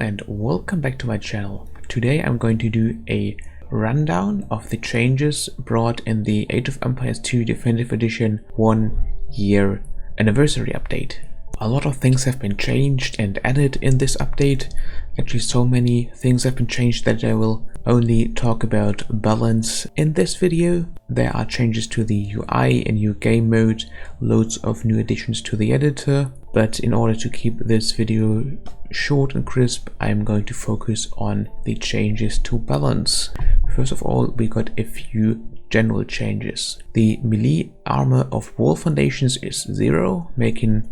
and welcome back to my channel. Today I'm going to do a rundown of the changes brought in the Age of Empires 2 Definitive Edition 1 year anniversary update. A lot of things have been changed and added in this update. Actually, so many things have been changed that I will only talk about balance in this video. There are changes to the UI and new game mode, loads of new additions to the editor, but in order to keep this video short and crisp, I'm going to focus on the changes to balance. First of all, we got a few general changes. The melee armor of wall foundations is 0, making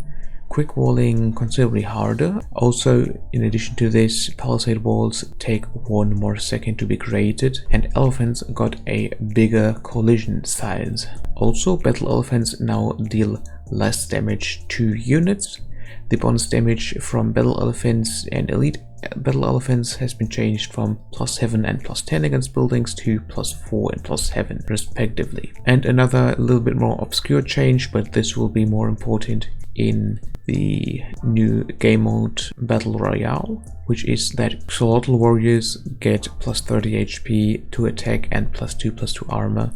quick walling considerably harder. Also, in addition to this, palisade walls take 1 more second to be created, and elephants got a bigger collision size. Also, battle elephants now deal less damage to units. The bonus damage from battle elephants and elite battle elephants has been changed from +7 and +10 against buildings to +4 and +7 respectively. And another little bit more obscure change, but this will be more important in the new game mode Battle Royale, which is that Axolotl warriors get +30 HP to attack and +2/+2 armor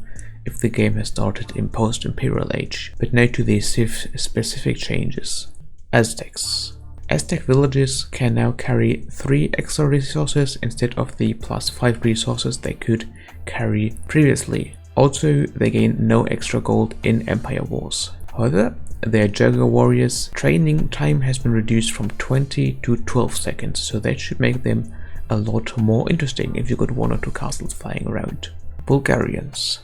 if the game has started in post-Imperial Age. But now to the Civ specific changes. Aztecs. Aztec villages can now carry 3 extra resources instead of the +5 resources they could carry previously. Also, they gain no extra gold in Empire Wars. However, their Jaguar warriors training time has been reduced from 20 to 12 seconds, so that should make them a lot more interesting if you got 1 or 2 castles flying around. Bulgarians.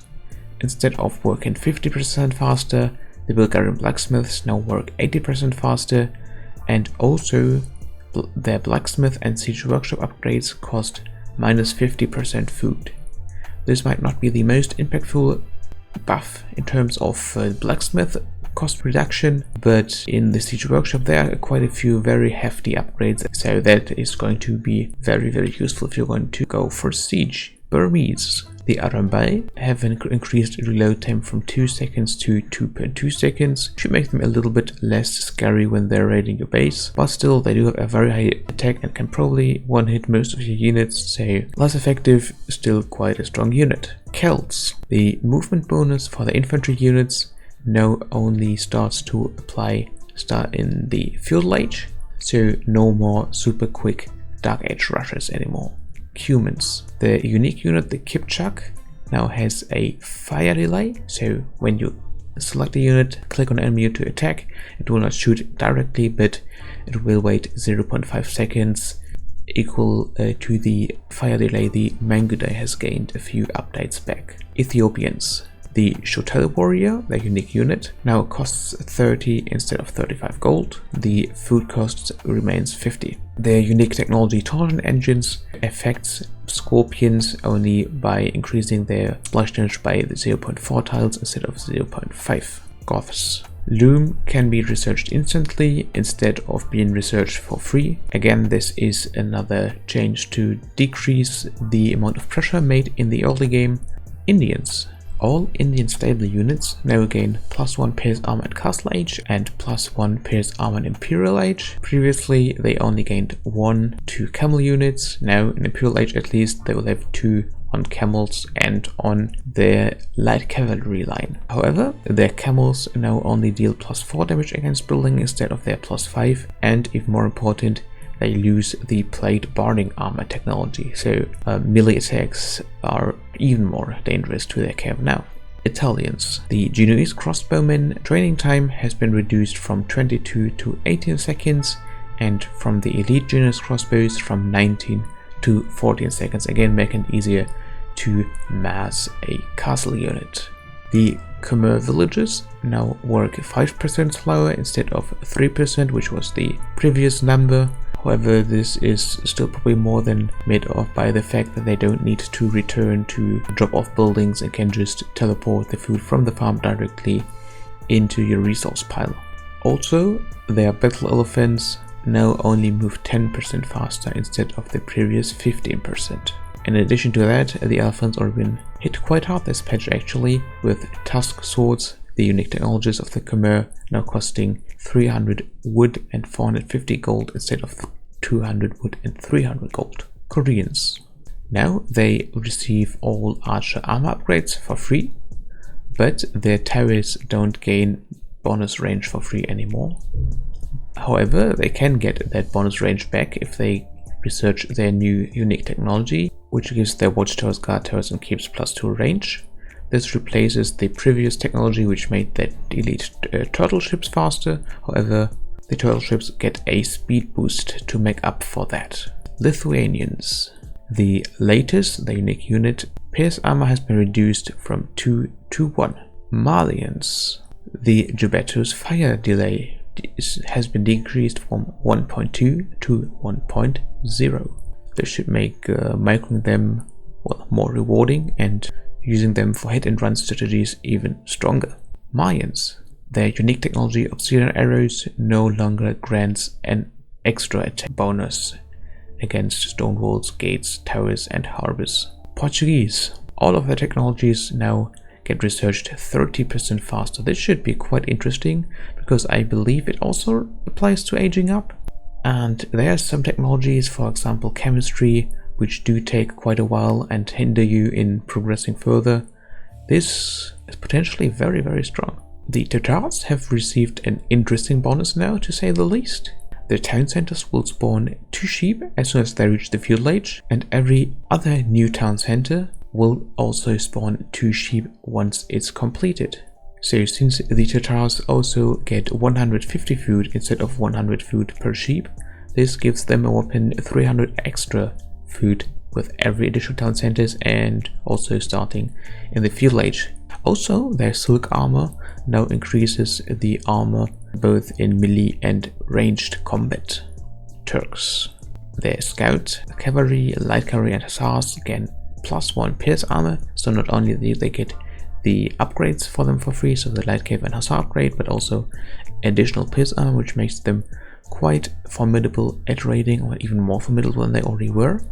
Instead of working 50% faster, the Bulgarian blacksmiths now work 80% faster, and also their blacksmith and siege workshop upgrades cost -50% food. This might not be the most impactful buff in terms of blacksmith cost reduction, but in the siege workshop there are quite a few very hefty upgrades, so that is going to be very useful if you're going to go for siege. Burmese. The Arambai have increased reload time from 2 seconds to 2.2 seconds, should make them a little bit less scary when they're raiding your base, but still they do have a very high attack and can probably one-hit most of your units, so less effective, still quite a strong unit. Celts. The movement bonus for the infantry units now only starts to start in the feudal age, so no more super quick dark age rushes anymore. Humans. The unique unit, the Kipchak, now has a fire delay, so when you select a unit, click on an enemy to attack, it will not shoot directly, but it will wait 0.5 seconds, equal to the fire delay the Mangudai has gained a few updates back. Ethiopians. The Shotel warrior, their unique unit, now costs 30 instead of 35 gold. The food cost remains 50. Their unique technology Torsion engines affects scorpions only by increasing their splash damage by 0.4 tiles instead of 0.5. Goths. Loom can be researched instantly instead of being researched for free. Again, this is another change to decrease the amount of pressure made in the early game. Indians. All Indian stable units now gain +1 pierce armor at Castle Age and +1 pierce armor in Imperial Age. Previously they only gained 1 to camel units. Now in Imperial Age at least they will have 2 on camels and on their light cavalry line. However, their camels now only deal +4 damage against building instead of their +5, and even more important, they lose the plate barding armor technology, so melee attacks are even more dangerous to their cav now. Italians. The Genoese crossbowmen training time has been reduced from 22 to 18 seconds, and from the elite Genoese crossbows from 19 to 14 seconds, again making it easier to mass a castle unit. The Khmer Villages now work 5% slower instead of 3%, which was the previous number. However, this is still probably more than made up by the fact that they don't need to return to drop off buildings and can just teleport the food from the farm directly into your resource pile. Also, their battle elephants now only move 10% faster instead of the previous 15%. In addition to that, the elephants are being hit quite hard this patch actually, with tusk swords, the unique technologies of the Khmer, now costing 300 wood and 450 gold instead of 200 wood and 300 gold. Koreans. Now they receive all archer armor upgrades for free, but their towers don't gain bonus range for free anymore. However, they can get that bonus range back if they research their new unique technology, which gives their watchtowers, guard towers and keeps +2 range. This replaces the previous technology which made that elite turtle ships faster. However, the turtle ships get a speed boost to make up for that. Lithuanians. The latest, the unique unit, pierce armor has been reduced from 2 to 1. Malians. The Gibetto's fire delay has been decreased from 1.2 to 1.0. This should make microing them more rewarding and using them for hit and run strategies even stronger. Mayans. Their unique technology obsidian arrows no longer grants an extra attack bonus against stone walls, gates, towers and harbors. Portuguese. All of their technologies now get researched 30% faster. This should be quite interesting because I believe it also applies to aging up. And there are some technologies, for example chemistry, which do take quite a while and hinder you in progressing further. This is potentially very, very strong. The Tatars have received an interesting bonus now, to say the least. Their town centers will spawn 2 sheep as soon as they reach the feudal age, and every other new town center will also spawn 2 sheep once it's completed. So since the Tatars also get 150 food instead of 100 food per sheep, this gives them a whopping 300 extra food with every additional town centers and also starting in the feudal age. Also, their silk armor now increases the armor both in melee and ranged combat. Turks. Their scout, cavalry, light cavalry and hussars gain +1 pierce armor, so not only do they get the upgrades for them for free, so the light cav and hussar upgrade, but also additional pierce armor, which makes them quite formidable at raiding, or even more formidable than they already were.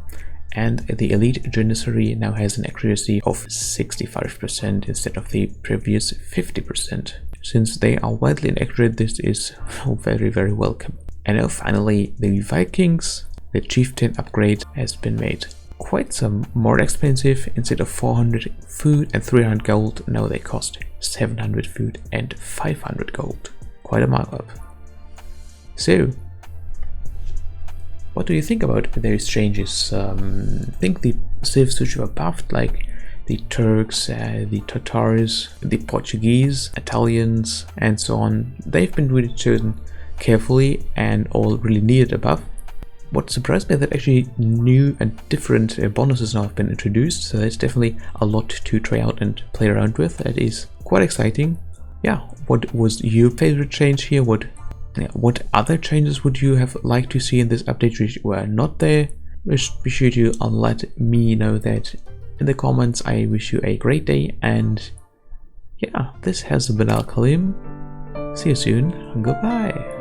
And the elite janissary now has an accuracy of 65% instead of the previous 50%. Since they are widely inaccurate, this is very, very welcome. And now finally, the Vikings. The chieftain upgrade has been made quite some more expensive. Instead of 400 food and 300 gold, now they cost 700 food and 500 gold. Quite a markup. So, what do you think about those changes? I think the civs which were buffed, like the Turks, the Tatars, the Portuguese, Italians and so on, they've been really chosen carefully and all really needed a buff. What surprised me is that actually new and different bonuses now have been introduced, so there's definitely a lot to try out and play around with. That is quite exciting. Yeah, what was your favorite change here? What other changes would you have liked to see in this update which were not there? Just be sure to let me know that in the comments. I wish you a great day, and yeah, this has been Al-Kalim. See you soon, goodbye.